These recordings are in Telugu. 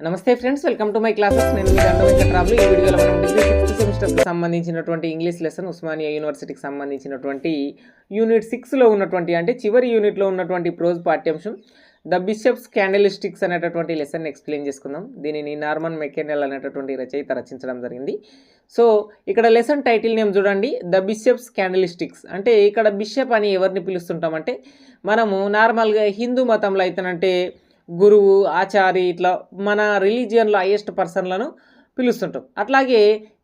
నమస్తే friends, welcome to my classes. నేను మీ దండ వెంకట్రాములు. ఈ వీడియోలో మనం డిగ్రీ 6th సెమిస్టర్కి సంబంధించినటువంటి ఇంగ్లీష్ లెసన్ ఉస్మానియా యూనివర్సిటీకి సంబంధించినటువంటి యూనిట్ 6లో ఉన్నటువంటి అంటే చివరి యూనిట్లో ఉన్నటువంటి ప్రోజ్ పాఠ్యాంశం ద బిషప్స్ క్యాండెలిస్టిక్స్ అనేటటువంటి లెసన్ ఎక్స్ప్లెయిన్ చేసుకుందాం. దీనిని నార్మన్ మెకెనెల్ అనేటటువంటి రచయిత రచించడం జరిగింది. సో ఇక్కడ లెసన్ టైటిల్ నేమ్ చూడండి, ద బిషప్స్ క్యాండెలిస్టిక్స్. అంటే ఇక్కడ బిషప్ అని ఎవరిని పిలుస్తుంటామంటే మనము నార్మల్గా హిందూ మతంలో అయితేనంటే గురువు, ఆచారి, ఇట్లా మన రిలీజియన్లో హైయెస్ట్ పర్సన్లను పిలుస్తుంటాం. అట్లాగే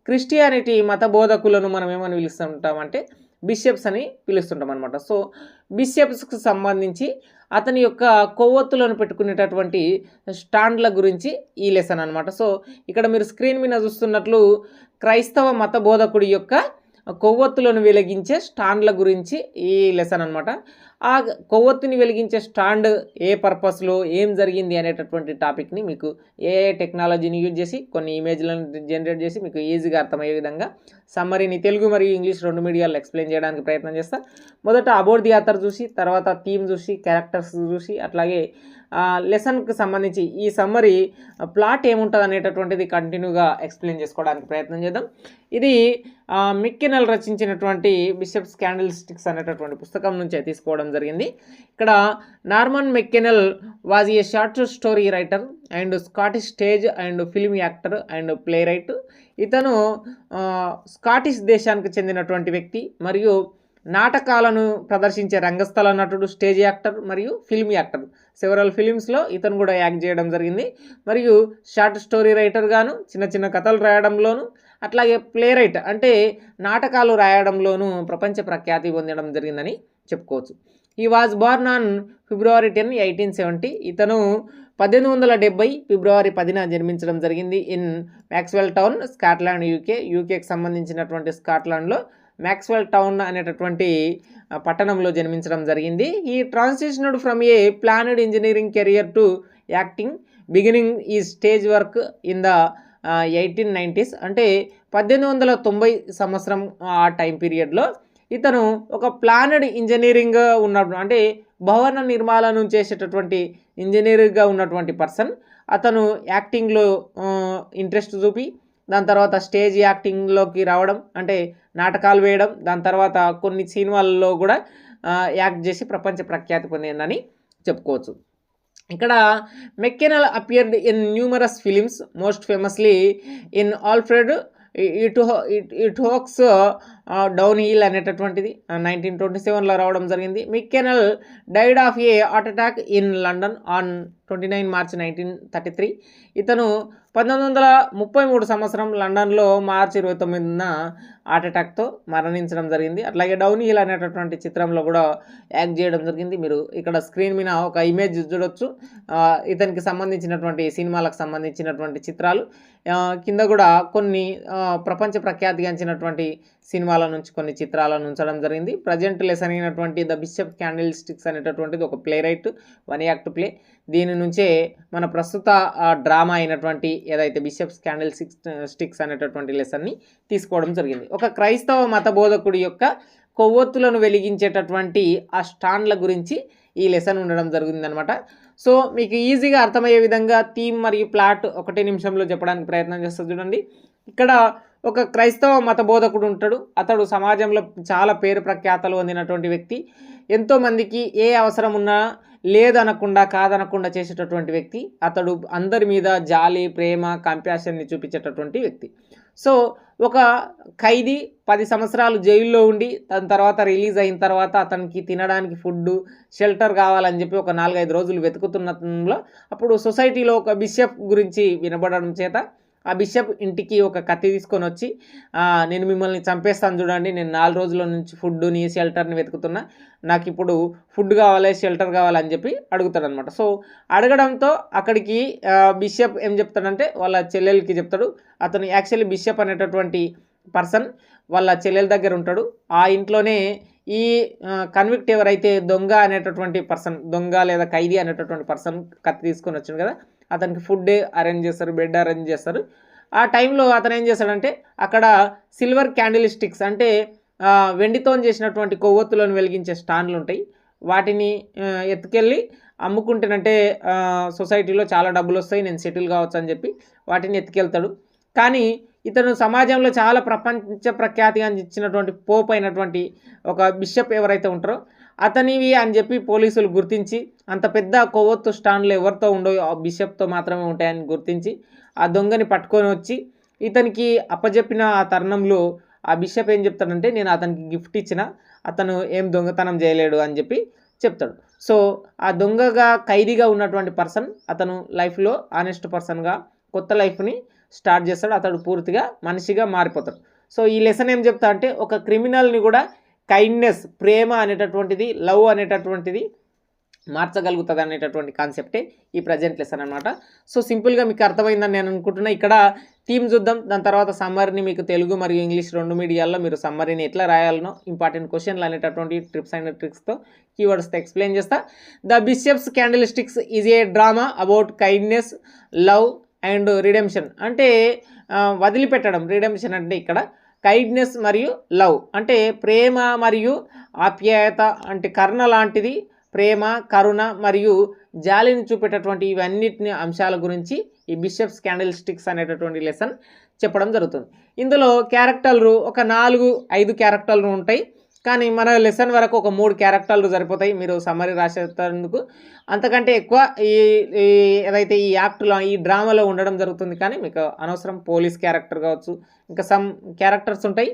క్రిస్టియానిటీ మత బోధకులను మనం ఏమని పిలుస్తుంటామంటే బిషప్స్ అని పిలుస్తుంటాం అనమాట. సో బిషప్స్కి సంబంధించి అతని యొక్క కొవ్వొత్తులను పెట్టుకునేటటువంటి స్టాండ్ల గురించి ఈ లెసన్ అనమాట. సో ఇక్కడ మీరు స్క్రీన్ మీద చూస్తున్నట్లు క్రైస్తవ మత బోధకుడి యొక్క కొవ్వొత్తులను వెలిగించే స్టాండ్ల గురించి ఈ లెసన్ అనమాట. ఆ కొవ్వొత్తుని వెలిగించే స్టాండ్ ఏ పర్పస్లో ఏం జరిగింది అనేటటువంటి టాపిక్ని మీకు ఏ టెక్నాలజీని యూజ్ చేసి కొన్ని ఇమేజ్లను జనరేట్ చేసి మీకు ఈజీగా అర్థమయ్యే విధంగా సమ్మరీని తెలుగు మరియు ఇంగ్లీష్ రెండు మీడియాలో ఎక్స్ప్లెయిన్ చేయడానికి ప్రయత్నం చేస్తా. మొదట అబౌట్ ది ఆథర్ చూసి, తర్వాత థీమ్ చూసి, క్యారెక్టర్స్ చూసి, అట్లాగే లెసన్కి సంబంధించి ఈ సమ్మరీ ప్లాట్ ఏముంటుంది అనేటటువంటిది కంటిన్యూగా ఎక్స్ప్లెయిన్ చేసుకోవడానికి ప్రయత్నం చేద్దాం. ఇది మెకెనెల్ రచించినటువంటి బిషప్స్ క్యాండెలిస్టిక్స్ అనేటటువంటి పుస్తకం నుంచే తీసుకోవడం జరిగింది. ఇక్కడ Norman McKinnel was a short story writer and Scottish stage and film actor and playwright. ఇతను స్కాటిష్ దేశానికి చెందినటువంటి వ్యక్తి మరియు నాటకాలను ప్రదర్శించే రంగస్థల నటుడు, స్టేజ్ యాక్టర్ మరియు ఫిల్మ్ యాక్టర్. సెవరల్ ఫిలిమ్స్లో ఇతను కూడా యాక్ట్ చేయడం జరిగింది. మరియు షార్ట్ స్టోరీ రైటర్ గాను, చిన్న చిన్న కథలు రాయడంలోను, అట్లాగే ప్లే రైట్ అంటే నాటకాలు రాయడంలోనూ ప్రపంచ ప్రఖ్యాతి పొందడం జరిగిందని చెప్పుకోవచ్చు. ఈ వాజ్ బార్న్ ఆన్ ఫిబ్రవరి 10, 1870. ఇతను 1870 ఫిబ్రవరి 10న జన్మించడం జరిగింది ఇన్ మ్యాక్స్వెల్ టౌన్, స్కాట్లాండ్, యూకేకి సంబంధించినటువంటి స్కాట్లాండ్లో మ్యాక్స్వెల్ టౌన్ అనేటటువంటి పట్టణంలో జన్మించడం జరిగింది. He transitioned from a planned engineering career to acting, beginning he stage work in the 1890s. అంటే 1890 సంవత్సరం ఆ టైం పీరియడ్లో ఇతను ఒక ప్లానెడ్ ఇంజనీరింగ్ ఉన్నప్పుడు అంటే భవన నిర్మాణం చేసేటటువంటి ఇంజనీరింగ్గా ఉన్నటువంటి పర్సన్. అతను యాక్టింగ్లో ఇంట్రెస్ట్ చూపి దాని తర్వాత స్టేజ్ యాక్టింగ్లోకి రావడం అంటే నాటకాలు వేయడం, దాని తర్వాత కొన్ని సినిమాల్లో కూడా యాక్ట్ చేసి ప్రపంచ ప్రఖ్యాతి పొందిందని చెప్పుకోవచ్చు. ఇక్కడ McKinnel appeared in numerous films, most famously in Alfred Hitchcock's Downhill అనేటటువంటిది 1927లో రావడం జరిగింది. McKinnel died of a heart attack in London on 29 March 1933. ఇతను 1933 సంవత్సరం లండన్లో మార్చి 29న హార్ట్ అటాక్తో మరణించడం జరిగింది. అట్లాగే డౌన్ హిల్ అనేటటువంటి చిత్రంలో కూడా యాక్ట్ చేయడం జరిగింది. మీరు ఇక్కడ స్క్రీన్ మీద ఒక ఇమేజ్ చూడొచ్చు. ఇతనికి సంబంధించినటువంటి సినిమాలకు సంబంధించినటువంటి చిత్రాలు, కింద కూడా కొన్ని ప్రపంచ ప్రఖ్యాతిగాంచినటువంటి సినిమాల నుంచి కొన్ని చిత్రాలను ఉంచడం జరిగింది. ప్రజెంట్ లెసన్ అయినటువంటి ద బిషప్ క్యాండెలిస్టిక్స్ అనేటటువంటిది ఒక ప్లే రైట్, 1 యాక్ట్ ప్లే. దీని నుంచే మన ప్రస్తుత డ్రామా అయినటువంటి ఏదైతే బిషప్స్ క్యాండెలిస్టిక్స్ అనేటటువంటి లెసన్ని తీసుకోవడం జరిగింది. ఒక క్రైస్తవ మత బోధకుడి యొక్క కొవ్వొత్తులను వెలిగించేటటువంటి ఆ స్టాండ్ల గురించి ఈ లెసన్ ఉండడం జరిగిందనమాట. సో మీకు ఈజీగా అర్థమయ్యే విధంగా థీమ్ మరియు ప్లాట్ 1 నిమిషంలో చెప్పడానికి ప్రయత్నం చేస్తా. చూడండి, ఇక్కడ ఒక క్రైస్తవ మత బోధకుడు ఉంటాడు. అతడు సమాజంలో చాలా పేరు ప్రఖ్యాతలు పొందినటువంటి వ్యక్తి. ఎంతోమందికి ఏ అవసరం ఉన్నా లేదనకుండా కాదనకుండా చేసేటటువంటి వ్యక్తి. అతడు అందరి మీద జాలి, ప్రేమ, కంపాషన్ని చూపించేటటువంటి వ్యక్తి. సో ఒక ఖైదీ 10 సంవత్సరాలు జైల్లో ఉండి దాని తర్వాత రిలీజ్ అయిన తర్వాత అతనికి తినడానికి ఫుడ్, షెల్టర్ కావాలని చెప్పి ఒక 4-5 రోజులు వెతుకుతున్నలో అప్పుడు సొసైటీలో ఒక బిషప్ గురించి వినబడడం చేత ఆ బిషప్ ఇంటికి ఒక కత్తి తీసుకొని వచ్చి, నేను మిమ్మల్ని చంపేస్తాను చూడండి, నేను 4 రోజుల నుంచి ఫుడ్ని, షెల్టర్ని వెతుకుతున్నా, నాకు ఇప్పుడు ఫుడ్ కావాలి, షెల్టర్ కావాలని చెప్పి అడుగుతాడు అనమాట. సో అడగడంతో అక్కడికి బిషప్ ఏం చెప్తాడంటే వాళ్ళ చెల్లెలకి చెప్తాడు. అతను యాక్చువల్లీ బిషప్ అనేటటువంటి పర్సన్ వాళ్ళ చెల్లెల దగ్గర ఉంటాడు. ఆ ఇంట్లోనే ఈ కన్విక్ట్ ఎవరైతే దొంగ అనేటటువంటి పర్సన్, దొంగ లేదా ఖైదీ అనేటటువంటి పర్సన్ కత్తి తీసుకొని వచ్చాడు కదా, అతనికి ఫుడ్ అరేంజ్ చేస్తారు, బెడ్ అరేంజ్ చేస్తారు. ఆ టైంలో అతను ఏం చేస్తాడంటే అక్కడ సిల్వర్ క్యాండిల్-స్టిక్స్ అంటే వెండితో చేసినటువంటి కొవ్వొత్తులను వెలిగించే స్టాండ్లు ఉంటాయి. వాటిని ఎత్తుకెళ్ళి అమ్ముకుంటేనంటే సొసైటీలో చాలా డబ్బులు వస్తాయి, నేను సెటిల్ కావచ్చు అని చెప్పి వాటిని ఎత్తుకెళ్తాడు. కానీ ఇతను సమాజంలో చాలా ప్రపంచ ప్రఖ్యాతిగాంచినటువంటి పోప్ అయినటువంటి ఒక బిషప్ ఎవరైతే ఉంటారో అతనివి అని చెప్పి పోలీసులు గుర్తించి, అంత పెద్ద కొవ్వొత్తు స్టాండ్లు ఎవరితో ఉండవు, ఆ బిషప్తో మాత్రమే ఉంటాయని గుర్తించి ఆ దొంగని పట్టుకొని వచ్చి ఇతనికి అప్పజెప్పిన ఆ తరుణంలో ఆ బిషప్ ఏం చెప్తాడంటే, నేను అతనికి గిఫ్ట్ ఇచ్చిన, అతను ఏం దొంగతనం చేయలేడు అని చెప్పి చెప్తాడు. సో ఆ దొంగగా ఖైదీగా ఉన్నటువంటి పర్సన్ అతను లైఫ్లో ఆనెస్ట్ పర్సన్గా కొత్త లైఫ్ని స్టార్ట్ చేస్తాడు. అతడు పూర్తిగా మనిషిగా మారిపోతాడు. సో ఈ లెసన్ ఏం చెప్తా అంటే, ఒక క్రిమినల్ని కూడా కైండ్నెస్, ప్రేమ అనేటటువంటిది, లవ్ అనేటటువంటిది మార్చగలుగుతుంది అనేటటువంటి కాన్సెప్టే ఈ ప్రజెంట్ లెసన్ అనమాట. సో సింపుల్గా మీకు అర్థమైందని నేను అనుకుంటున్నా. ఇక్కడ థీమ్ చూద్దాం, దాని తర్వాత సమ్మరీని మీకు తెలుగు మరియు ఇంగ్లీష్ రెండు మీడియాల్లో మీరు సమ్మరీని ఎట్లా రాయాలనో, ఇంపార్టెంట్ క్వశ్చన్లు అనేటటువంటి టిప్స్ అండ్ ట్రిక్స్తో కీవర్డ్స్తో ఎక్స్ప్లెయిన్ చేస్తా. The Bishop's Candlesticks is a drama about kindness, love and redemption. అంటే వదిలిపెట్టడం, రిడెంప్షన్ అంటే ఇక్కడ కైండ్నెస్ మరియు లవ్ అంటే ప్రేమ మరియు ఆప్యాయత, అంటే కరుణ లాంటిది, ప్రేమ, కరుణ మరియు జాలిని చూపేటటువంటి ఇవన్నిటిని అంశాల గురించి ఈ బిషప్స్ క్యాండిల్స్టిక్స్ అనేటటువంటి లెసన్ చెప్పడం జరుగుతుంది. ఇందులో క్యారెక్టర్లు ఒక 4-5 క్యారెక్టర్లు ఉంటాయి, కానీ మన లెసన్ వరకు ఒక 3 క్యారెక్టర్లు సరిపోతాయి మీరు సమ్మరీ రాసేందుకు. అంతకంటే ఎక్కువ ఈ ఏదైతే ఈ యాక్ట్లో, ఈ డ్రామాలో ఉండడం జరుగుతుంది. కానీ మీకు అనవసరం పోలీస్ క్యారెక్టర్ కావచ్చు, ఇంకా సమ్ క్యారెక్టర్స్ ఉంటాయి.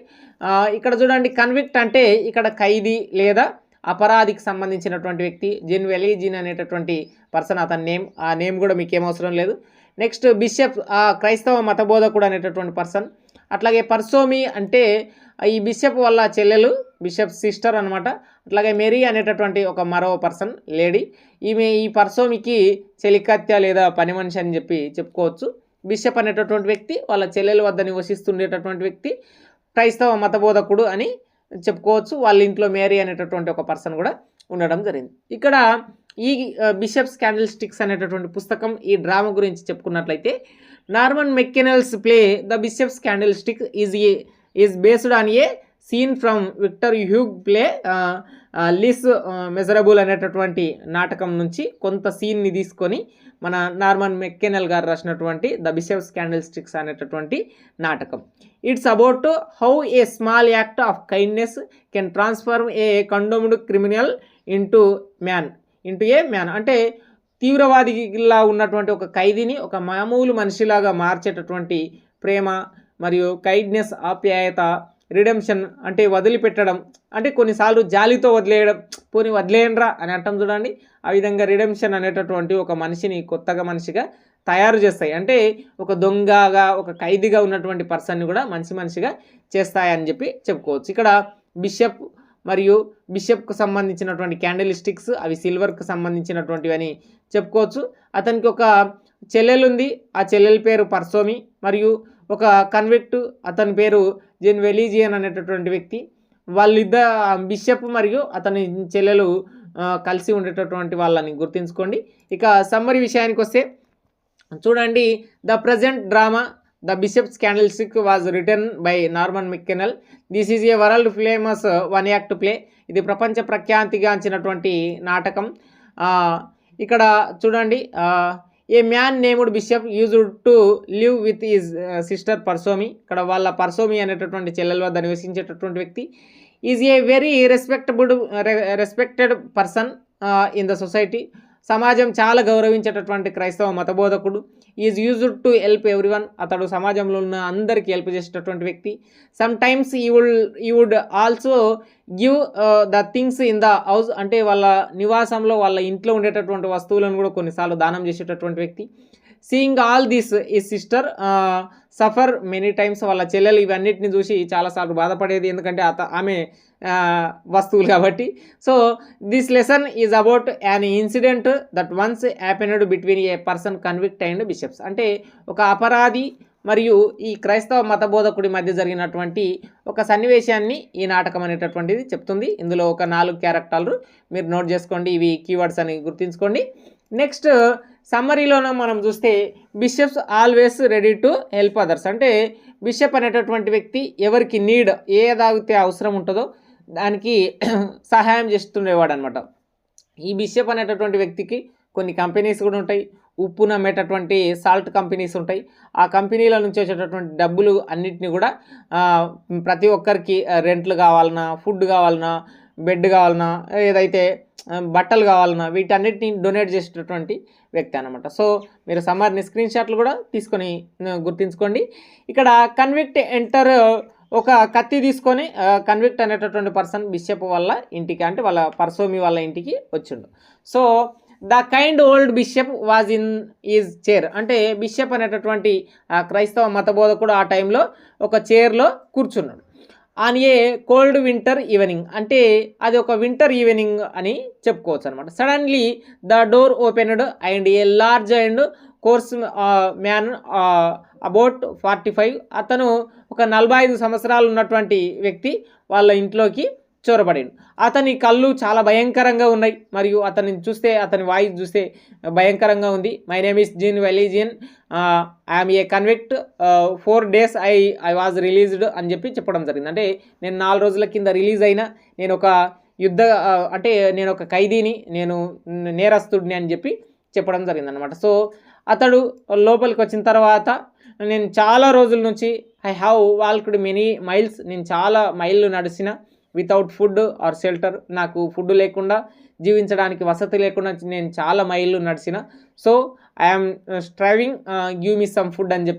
ఇక్కడ చూడండి, కన్విక్ట్ అంటే ఇక్కడ ఖైదీ లేదా అపరాధికి సంబంధించినటువంటి వ్యక్తి. జిన్ వెలీజిన్ అనేటటువంటి పర్సన్ అతని నేమ్, ఆ నేమ్ కూడా మీకు ఏమవసరం లేదు. నెక్స్ట్ బిషప్, క్రైస్తవ మతబోధకుడు అనేటటువంటి పర్సన్. అట్లాగే పర్సోమి అంటే ఈ బిషప్ వల్ల చెల్లెలు, బిషప్ సిస్టర్ అనమాట. అట్లాగే మెరీ అనేటటువంటి ఒక మరో పర్సన్, లేడీ. ఈమె ఈ పర్సోమికి చెలికత్య లేదా పని మనిషి అని చెప్పి చెప్పుకోవచ్చు. బిషప్ అనేటటువంటి వ్యక్తి వాళ్ళ చెల్లెల వద్ద నివసిస్తుండేటటువంటి వ్యక్తి, క్రైస్తవ మతబోధకుడు అని చెప్పుకోవచ్చు. వాళ్ళ ఇంట్లో మేరీ అనేటటువంటి ఒక పర్సన్ కూడా ఉండడం జరిగింది. ఇక్కడ ఈ బిషప్స్ క్యాండిల్స్టిక్స్ అనేటటువంటి పుస్తకం, ఈ డ్రామా గురించి చెప్పుకున్నట్లయితే, Norman McKinnel's play the Bishop's Candlestick is based on a scene from Victor Hugo play Les Misérables అనేటటువంటి నాటకం నుంచి కొంత సీన్ని తీసుకొని మన నార్మన్ మెక్కెనెల్ గారు రాసినటువంటి ద బిషప్స్ క్యాండిల్స్టిక్స్ అనేటటువంటి నాటకం. It's about how a small act of kindness can transform a condemned criminal into a man. అంటే తీవ్రవాదిలా ఉన్నటువంటి ఒక ఖైదీని ఒక మామూలు మనిషిలాగా మార్చేటటువంటి ప్రేమ మరియు కైండ్నెస్, ఆప్యాయత, రిడెంప్షన్ అంటే వదిలిపెట్టడం, అంటే కొన్నిసార్లు జాలితో వదిలేయడం, పోనీ వదిలేయండ్రా అని అంటాం చూడండి, ఆ విధంగా రిడెంప్షన్ అనేటటువంటి ఒక మనిషిని కొత్తగా మనిషిగా తయారు చేస్తాయి. అంటే ఒక దొంగగా, ఒక ఖైదీగా ఉన్నటువంటి పర్సన్ని కూడా మంచి మనిషిగా చేస్తాయని చెప్పి చెప్పుకోవచ్చు. ఇక్కడ బిషప్ మరియు బిషప్కు సంబంధించినటువంటి క్యాండిల్స్టిక్స్ అవి సిల్వర్కి సంబంధించినటువంటివి అని చెప్పుకోవచ్చు. అతనికి ఒక చెల్లెలు ఉంది, ఆ చెల్లెల పేరు పర్సోమి, మరియు ఒక కన్విక్ట్, అతని పేరు జిన్ వెలీజియన్ అనేటటువంటి వ్యక్తి. వాళ్ళిద్దరు బిషప్ మరియు అతని చెల్లెలు కలిసి ఉండేటటువంటి వాళ్ళని గుర్తుంచుకోండి. ఇక సమ్మరీ విషయానికి వస్తే చూడండి, the present drama the Bishop's Candlestick was written by Norman McKinnel. This is a world famous one act play. ఇది ప్రపంచ ప్రఖ్యాతిగాంచినటువంటి నాటకం. ఇక్కడ చూడండి, a man named bishop used to live with his sister Persome. ఇక్కడ వాళ్ళ పర్సోమి అనేటటువంటి చెల్లెల వద్ద నివసించేటటువంటి వ్యక్తి. Is a very respected person in the society. సమాజం చాలా గౌరవించేటటువంటి క్రైస్తవ మతబోధకుడు. Is used to help everyone. అతడు సమాజంలో ఉన్న అందరికీ హెల్ప్ చేసేటటువంటి వ్యక్తి. Sometimes he would also give the things in the house. అంటే వాళ్ళ నివాసంలో, వాళ్ళ ఇంట్లో ఉండేటటువంటి వస్తువులను కూడా కొన్నిసార్లు దానం చేసేటటువంటి వ్యక్తి. సీయింగ్ ఆల్ దిస్ ఈ సిస్టర్ సఫర్ మెనీ టైమ్స్. వాళ్ళ చెల్లెలు ఇవన్నిటిని చూసి చాలాసార్లు బాధపడేది, ఎందుకంటే ఆమె వస్తువులు కాబట్టి. So this lesson is about an incident that once happened between a person convict and bishops. అంటే ఒక అపరాధి మరియు ఈ క్రైస్తవ మతబోధకుడి మధ్య జరిగినటువంటి ఒక సన్నివేశాన్ని ఈ నాటకం అనేటటువంటిది చెప్తుంది. ఇందులో ఒక 4 క్యారెక్టర్లు మీరు నోట్ చేసుకోండి, ఇవి కీవర్డ్స్ అని గుర్తుంచుకోండి. నెక్స్ట్ సమ్మరీలోనే మనం చూస్తే, bishops always ready to help others. అంటే బిషప్ అనేటటువంటి వ్యక్తి ఎవరికి నీడ్, ఏదైతే అవసరం ఉంటుందో దానికి సహాయం చేస్తుండేవాడు అనమాట. ఈ బిషప్ అనేటటువంటి వ్యక్తికి కొన్ని కంపెనీస్ కూడా ఉంటాయి, ఉప్పును అమ్మేటటువంటి సాల్ట్ కంపెనీస్ ఉంటాయి. ఆ కంపెనీల నుంచి వచ్చేటటువంటి డబ్బులు అన్నిటిని కూడా ప్రతి ఒక్కరికి రెంట్లు కావాలన్నా, ఫుడ్ కావాలన్నా, బెడ్ కావాలన్నా, ఏదైతే బట్టలు కావాలన్నా వీటన్నిటిని డొనేట్ చేసేటటువంటి వ్యక్తి అనమాట. సో మీరు సమ్మర్ని స్క్రీన్ షాట్లు కూడా తీసుకొని గుర్తుంచుకోండి. ఇక్కడ కన్విక్ట్ ఎంటర్ ఒక కత్తి తీసుకొని కన్విక్ట్ అనేటటువంటి పర్సన్ బిషప్ వాళ్ళ ఇంటికి, అంటే వాళ్ళ పర్సోమి వాళ్ళ ఇంటికి వచ్చిండు. So the kind old bishop was in is chair, అంటే బిషప్ అనేటటువంటి క్రైస్తవ మతబోధకుడు ఆ టైంలో ఒక చైర్లో కూర్చున్నాడు. On a cold winter evening, అంటే అది ఒక వింటర్ ఈవినింగ్ అని చెప్పుకోవచ్చు అనమాట. Suddenly the door opened and a large and course man about 45, అతను ఒక 45 సంవత్సరాలు ఉన్నటువంటి వ్యక్తి వాళ్ళ ఇంట్లోకి చొరబడిండు. అతని కళ్ళు చాలా భయంకరంగా ఉన్నాయి, మరియు అతన్ని చూస్తే అతని వాయిస్ చూస్తే భయంకరంగా ఉంది. My name is Jean Valjean, I'm a convict, 4 days I was released అని చెప్పడం జరిగింది. అంటే నేను 4 రోజుల కింద రిలీజ్ అయినా, నేను ఒక అంటే నేను ఒక ఖైదీని, నేను నేరస్తుడిని అని చెప్పడం జరిగింది అనమాట. సో అతడు లోపలికి వచ్చిన తర్వాత, నేను చాలా రోజుల నుంచి ఐ హ్యావ్ వాల్క్డ్ మెనీ మైల్స్, నేను చాలా మైళ్ళు నడిచిన, వితౌట్ ఫుడ్ ఆర్ షెల్టర్, నాకు ఫుడ్ లేకుండా, జీవించడానికి వసతి లేకుండా నేను చాలా మైళ్ళు నడిచిన. So I'm striving, give me some food అని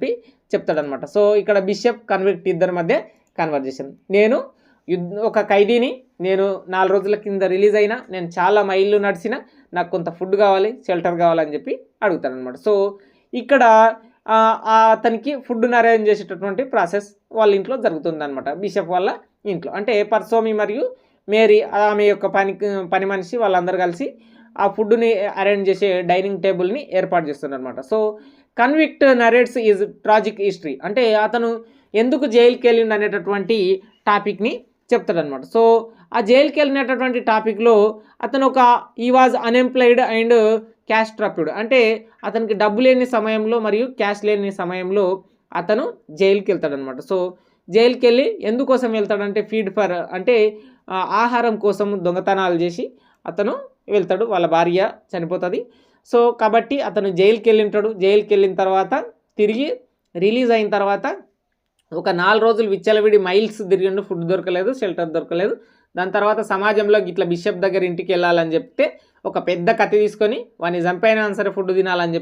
చెప్తాడనమాట. సో ఇక్కడ బిషప్ కన్విక్ట్ ఇద్దరి మధ్య కన్వర్జేషన్. నేను ఒక ఖైదీని, నేను 4 రోజుల కింద రిలీజ్ అయినా, నేను చాలా మైళ్ళు నడిచిన, నాకు కొంత ఫుడ్ కావాలి, షెల్టర్ కావాలని అడుగుతాడనమాట. సో ఇక్కడ అతనికి ఫుడ్ను అరేంజ్ చేసేటటువంటి ప్రాసెస్ వాళ్ళ ఇంట్లో జరుగుతుందన్నమాట, బిషప్ వాళ్ళ ఇంట్లో. అంటే పర్సోమి మరియు మేరీ, ఆమె యొక్క పని మనిషి, వాళ్ళందరూ కలిసి ఆ ఫుడ్ని అరేంజ్ చేసే డైనింగ్ టేబుల్ని ఏర్పాటు చేస్తున్నారనమాట. So convict narrates is tragic history, అంటే అతను ఎందుకు జైలుకి వెళ్ళిండు అనేటటువంటి టాపిక్ని చెప్తాడనమాట. సో ఆ జైలుకి వెళ్ళినటువంటి టాపిక్లో అతను ఈ was unemployed and cash trapped, అంటే అతనికి డబ్బు లేని సమయంలో మరియు క్యాష్ లేని సమయంలో అతను జైలుకి వెళ్తాడనమాట. సో జైలుకి వెళ్ళి ఎందుకోసం వెళ్తాడంటే ఫీడ్ ఫర్, అంటే ఆహారం కోసం దొంగతనాలు చేసి అతను వెళ్తాడు, వాళ్ళ భార్య చనిపోతుంది. సో కాబట్టి అతను జైలుకి వెళ్ళింటాడు. జైలుకి వెళ్ళిన తర్వాత తిరిగి రిలీజ్ అయిన తర్వాత ఒక 4 రోజులు విచ్చలవిడి మైల్స్ తిరిగిండు, ఫుడ్ దొరకలేదు, షెల్టర్ దొరకలేదు. దాని తర్వాత సమాజంలో ఇట్లా బిషప్ దగ్గర ఇంటికి వెళ్ళాలని చెప్తే ఒక పెద్ద కత్తి తీసుకొని వాడిని చంపైనా సరే ఫుడ్ తినాలని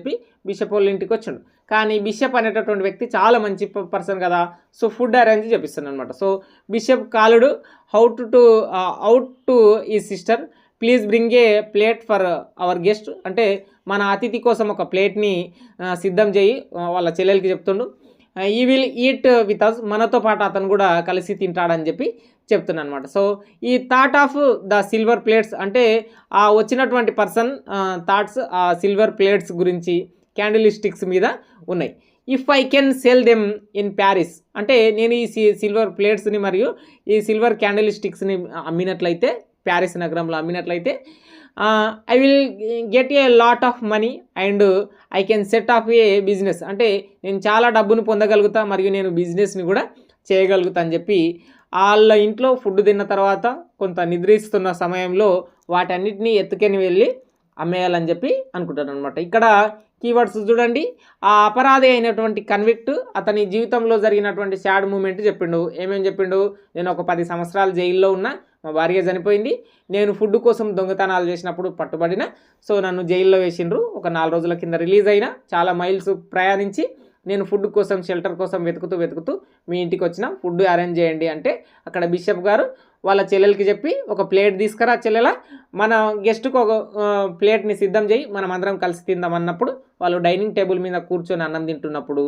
బిషప్ వాళ్ళ ఇంటికి వచ్చిండు. కానీ బిషప్ అనేటటువంటి వ్యక్తి చాలా మంచి పర్సన్ కదా, సో ఫుడ్ అరేంజ్ చేపిస్తాను అనమాట. సో బిషప్ కాలుడు అవుట్ టు ఈ sister, please bring A plate for our guest, అంటే మన అతిథి కోసం ఒక ప్లేట్ని సిద్ధం చేయి వాళ్ళ చెల్లెలకి చెప్తుండు. ఈ విల్ ఈట్ విత్ అస్, మనతో పాటు అతను కూడా కలిసి తింటాడని చెప్తున్నాను అనమాట. సో ఈ thought of the silver plates, అంటే ఆ వచ్చినటువంటి పర్సన్ థాట్స్ ఆ సిల్వర్ ప్లేట్స్ గురించి, క్యాండిల్ స్టిక్స్ మీద ఉన్నాయి. If I can sell them in Paris, అంటే నేను ఈ సిల్వర్ ప్లేట్స్ని మరియు ఈ సిల్వర్ క్యాండిల్ స్టిక్స్ని అమ్మినట్లయితే, ప్యారిస్ నగరంలో అమ్మినట్లయితే, I will get a lot of money and I can set off a business, అంటే నేను చాలా డబ్బును పొందగలుగుతా మరియు నేను బిజినెస్ని కూడా చేయగలుగుతా అని వాళ్ళ ఇంట్లో ఫుడ్ తిన్న తర్వాత కొంత నిద్రిస్తున్న సమయంలో వాటన్నిటిని ఎత్తుకొని వెళ్ళి అమ్మేయాలని అనుకుంటాను అనమాట. ఇక్కడ కీవర్డ్స్ చూడండి. ఆ అపరాధి అయినటువంటి కన్విక్ట్ అతని జీవితంలో జరిగినటువంటి సాడ్ మూమెంట్ చెప్పిండు. ఏమేమి చెప్పిండు? నేను ఒక 10 సంవత్సరాలు జైల్లో ఉన్నా, మా భార్య చనిపోయింది, నేను ఫుడ్ కోసం దొంగతనాలు చేసినప్పుడు పట్టుబడిన, సో నన్ను జైల్లో వేసిండ్రు, ఒక 4 రోజుల కింద రిలీజ్ అయినా, చాలా మైల్స్ ప్రయాణించి నేను ఫుడ్ కోసం షెల్టర్ కోసం వెతుకుతూ మీ ఇంటికి వచ్చిన, ఫుడ్ అరేంజ్ చేయండి అంటే అక్కడ బిషప్ గారు వాళ్ళ చెల్లెలకి చెప్పి ఒక ప్లేట్ తీసుకురా చెల్లెల, మన గెస్ట్కి ఒక ప్లేట్ని సిద్ధం చేయి, మనం అందరం కలిసి తిందాం అన్నప్పుడు వాళ్ళు డైనింగ్ టేబుల్ మీద కూర్చొని అన్నం తింటున్నప్పుడు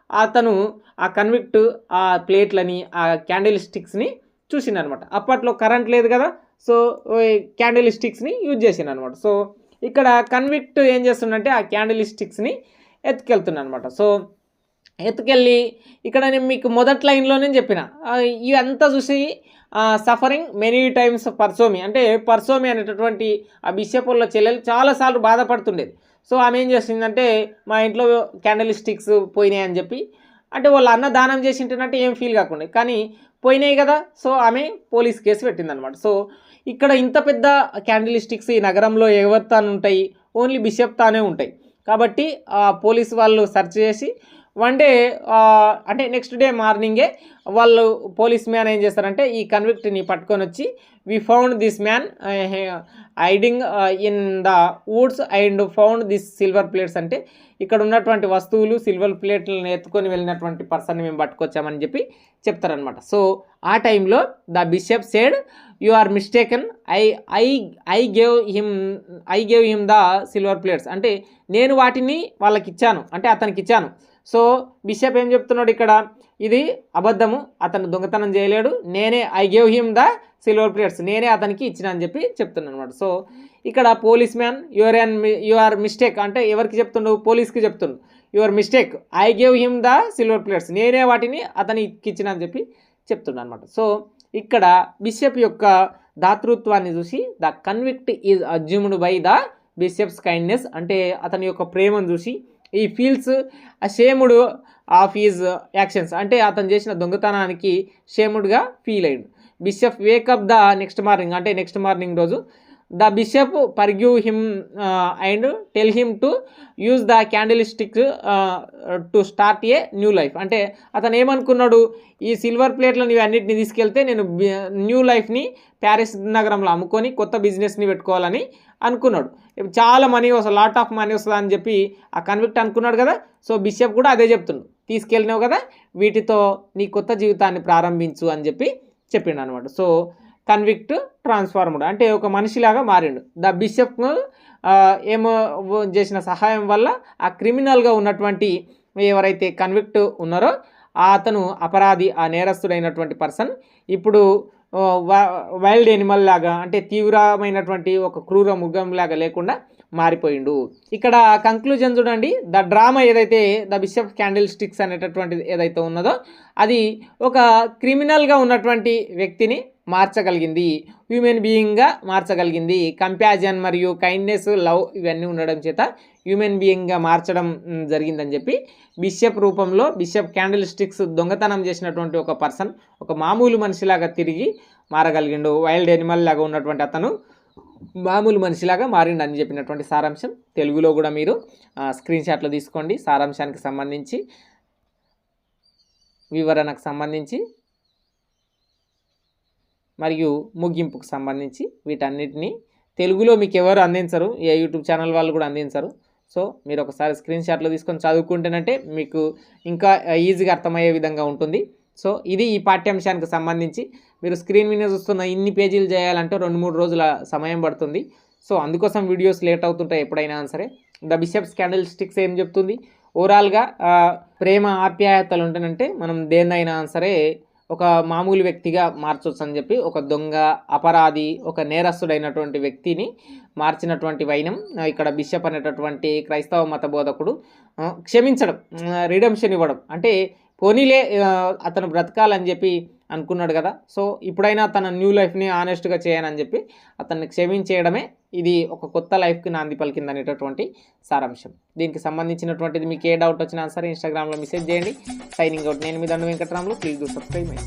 అతను ఆ కన్విక్ట్ ఆ ప్లేట్లని, ఆ క్యాండిల్ స్టిక్స్ని చూసిండు అనమాట. అప్పట్లో కరెంట్ లేదు కదా, సో క్యాండిల్ స్టిక్స్ని యూజ్ చేసిండు అనమాట. సో ఇక్కడ కన్విక్ట్ ఏం చేస్తుండంటే ఆ క్యాండిల్ స్టిక్స్ని ఎత్తుకెళ్తున్నా అనమాట. సో ఎత్తుకెళ్ళి ఇక్కడ నేను మీకు మొదటి లైన్లోనే చెప్పిన, ఇవంతా చూసి సఫరింగ్ మెనీ టైమ్స్ పర్సోమి, అంటే పర్సోమి అనేటటువంటి ఆ బిషప్ వాళ్ళ చెల్లెలు చాలాసార్లు బాధపడుతుండేది. సో ఆమె ఏం చేసిందంటే, మా ఇంట్లో క్యాండిల్ స్టిక్స్ పోయినాయి అని అంటే వాళ్ళ అన్న దానం చేసింటేనంటే ఏం ఫీల్ కాకుండా, కానీ పోయినాయి కదా, సో ఆమె పోలీస్ కేసు పెట్టిందనమాట. సో ఇక్కడ ఇంత పెద్ద క్యాండిల్ స్టిక్స్ ఈ నగరంలో ఎవరితాను ఉంటాయి, ఓన్లీ బిషప్ తానే ఉంటాయి. కాబట్టి పోలీస్ వాళ్ళు సెర్చ్ చేసి వన్ డే అంటే నెక్స్ట్ డే మార్నింగే వాళ్ళు పోలీస్ మ్యాన్ ఏం చేస్తారంటే ఈ కన్విక్ట్ని పట్టుకొని వచ్చి we found this man hiding in the woods and found this silver plates అంటే ఇక్కడ ఉన్నటువంటి వస్తువులు సిల్వర్ ప్లేట్లను ఎత్తుకొని వెళ్ళినటువంటి పర్సన్ని మేము పట్టుకొచ్చామని చెప్పి చెప్తారనమాట. సో ఆ టైంలో the bishop said you are mistaken, I gave him the silver plates అంటే నేను వాటిని వాళ్ళకి ఇచ్చాను అంటే అతనికి ఇచ్చాను. సో బిషప్ ఏం చెప్తున్నాడు ఇక్కడ, ఇది అబద్ధము, అతను దొంగతనం చేయలేడు, నేనే I gave him the silver plates, నేనే అతనికి ఇచ్చిన అని చెప్పి చెప్తున్నాను అనమాట. సో ఇక్కడ policeman you are mistake అంటే ఎవరికి చెప్తుండు, పోలీస్కి చెప్తుండు, your mistake, I gave him the silver plates, నేనే వాటిని అతనికి ఇచ్చిన అని చెప్పి చెప్తున్నాను అనమాట. సో ఇక్కడ బిషప్ యొక్క దాతృత్వాన్ని చూసి the convict is assumed by the bishops kindness అంటే అతని యొక్క ప్రేమను చూసి ఈ ఫీల్స్ షేముడ్ ఆఫ్ హీజ్ యాక్షన్స్ అంటే అతను చేసిన దొంగతనానికి షేముడ్గా ఫీల్ అయ్యాడు. Bishop wake up the next morning అంటే నెక్స్ట్ మార్నింగ్ రోజు the bishop పర్గ్యూ him and tell him to use the candle stick to start a new life అంటే అతను ఏమనుకున్నాడు, ఈ సిల్వర్ ప్లేట్లను ఇవి అన్నిటిని తీసుకెళ్తే నేను న్యూ లైఫ్ని ప్యారిస్ నగరంలో అమ్ముకొని కొత్త బిజినెస్ని పెట్టుకోవాలని అనుకున్నాడు. చాలా మనీ వస్తుంది, లాట్ ఆఫ్ మనీ వస్తుంది అని చెప్పి ఆ కన్విక్ట్ అనుకున్నాడు కదా. సో బిషప్ కూడా అదే చెప్తున్నాడు, తీసుకెళ్ళినావు కదా వీటితో నీ కొత్త జీవితాన్ని ప్రారంభించు అని చెప్పి చెప్పిండు అనమాట. సో కన్విక్ట్ ట్రాన్స్ఫార్మ్డ్ అంటే ఒక మనిషిలాగా మారిండు. ద బిషప్ ఏమో చేసిన సహాయం వల్ల ఆ క్రిమినల్గా ఉన్నటువంటి ఎవరైతే కన్విక్ట్ ఉన్నారో అతను అపరాధి, ఆ నేరస్తుడైనటువంటి పర్సన్ ఇప్పుడు వైల్డ్ ఎనిమల్ లాగా అంటే తీవ్రమైనటువంటి ఒక క్రూర మృగం లాగా లేకుండా మారిపోయిండు. ఇక్కడ కంక్లూజన్ చూడండి, ద డ్రామా ఏదైతే ద బిషప్ క్యాండిల్ స్టిక్స్ అనేటటువంటిది ఏదైతే ఉన్నదో అది ఒక క్రిమినల్గా ఉన్నటువంటి వ్యక్తిని మార్చగలిగింది, హ్యూమన్ బీయింగ్గా మార్చగలిగింది. కంపాజన్ మరియు కైండ్నెస్, లవ్ ఇవన్నీ ఉండడం చేత హ్యూమన్ బీయింగ్గా మార్చడం జరిగిందని చెప్పి బిషప్ రూపంలో బిషప్ క్యాండిల్ స్టిక్స్ దొంగతనం చేసినటువంటి ఒక పర్సన్ ఒక మామూలు మనిషిలాగా తిరిగి మారగలిగిండు. వైల్డ్ ఎనిమల్ లాగా ఉన్నటువంటి అతను మామూలు మనిషిలాగా మారిండు అని చెప్పినటువంటి సారాంశం తెలుగులో కూడా మీరు స్క్రీన్ షాట్లో తీసుకోండి. సారాంశానికి సంబంధించి వివరణకు సంబంధించి మరియు ముగింపుకు సంబంధించి వీటన్నిటిని తెలుగులో మీకు ఎవరు అందించరు, ఏ యూట్యూబ్ ఛానల్ వాళ్ళు కూడా అందించరు. సో మీరు ఒకసారి స్క్రీన్ షాట్లో తీసుకొని చదువుకుంటేనంటే మీకు ఇంకా ఈజీగా అర్థమయ్యే విధంగా ఉంటుంది. సో ఇది ఈ పాఠ్యాంశానికి సంబంధించి మీరు స్క్రీన్ మీద చూస్తున్న ఇన్ని పేజీలు చేయాలంటే 2-3 రోజుల సమయం పడుతుంది. సో అందుకోసం వీడియోస్ లేట్ అవుతుంటాయి ఎప్పుడైనా సరే. ద బిషప్స్ క్యాండిల్ స్టిక్స్ ఏం చెప్తుంది, ఓవరాల్గా ప్రేమ ఆప్యాయతలు ఉంటేనంటే మనం దేన్నైనా సరే ఒక మామూలు వ్యక్తిగా మార్చవచ్చు అని చెప్పి ఒక దొంగ, అపరాధి, ఒక నేరస్తుడైనటువంటి వ్యక్తిని మార్చినటువంటి వైనం ఇక్కడ బిషప్ అనేటటువంటి క్రైస్తవ మత బోధకుడు క్షమించడం, రిడెంప్షన్ ఇవ్వడం అంటే పోనీలే అతను బ్రతకాలని చెప్పి అనుకున్నాడు కదా. సో ఇప్పుడైనా తన న్యూ లైఫ్ని ఆనెస్ట్గా చేయనని చెప్పి అతన్ని క్షమించేయడమే ఇది ఒక కొత్త లైఫ్కి నాంది పలికింది అనేటటువంటి సారాంశం. దీనికి సంబంధించినటువంటిది మీకు ఏ డౌట్ వచ్చినా సరే ఇన్స్టాగ్రామ్లో మెసేజ్ చేయండి. Signing out. నేను మీ దండు Venkataramulu. Please do subscribe my